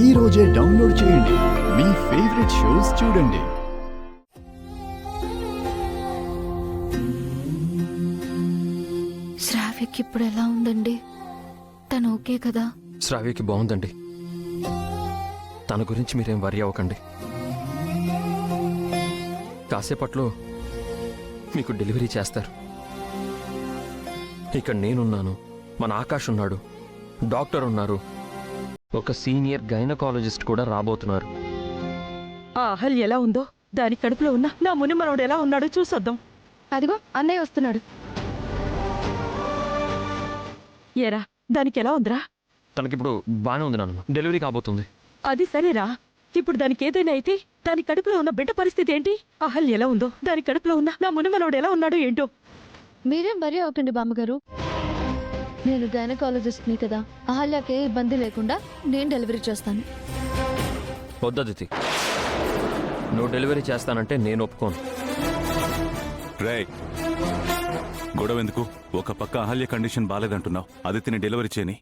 ఈ రోజే డౌన్లోడ్ చేయండి. మీ ఫేవరెట్ షోస్ చూడండి. శ్రావ్యకి ఇప్పుడు ఎలా ఉందండి? తను ఓకే కదా? శ్రావ్యకి బాగుందండి. తన గురించి మీరేం వరి అవ్వకండి. కాసేపట్లో మీకు డెలివరీ చేస్తారు. ఇక్కడ నేనున్నాను, మన ఆకాష్ ఉన్నాడు, డాక్టర్ ఉన్నారు, ఒక సీనియర్ గైనకాలజిస్ట్ కూడా రాబోతున్నారు. ఆ అహల్య ఎలా ఉందో, దాని కడుపులో ఉన్న నా మునిమనోడు ఎలా ఉన్నాడో చూసొద్దాం. అదిగో అన్నయ్య వస్తున్నాడు. ఏరా, దానికి ఎలా ఉందిరా? తనకిప్పుడు బాగానే ఉంది నాన్న, డెలివరీ కాబోతుంది. అది సరేరా, ఇప్పుడు దానికి ఏదైనా అయితే దాని కడుపులో ఉన్న బిడ్డ పరిస్థితి ఏంటి? అహల్య ఎలా ఉందో, దాని కడుపులో ఉన్న నా మునిమనోడు ఎలా ఉన్నాడో ఏంటో. మీరేం వరి అవ్వకండి బామ్మగారు. నేను గైనకాలజిస్ట్ని కదా, అహల్యకి ఏ ఇబ్బంది లేకుండా నేను డెలివరీ చేస్తాను. వద్దదితి, నువ్వు డెలివరీ చేస్తానంటే నేను ఒప్పుకోను. రేయ్, గొడవ ఎందుకు? ఒక పక్క అహల్య కండిషన్ బాలేదంటున్నావు, అదితిని డెలివరీ చేయని.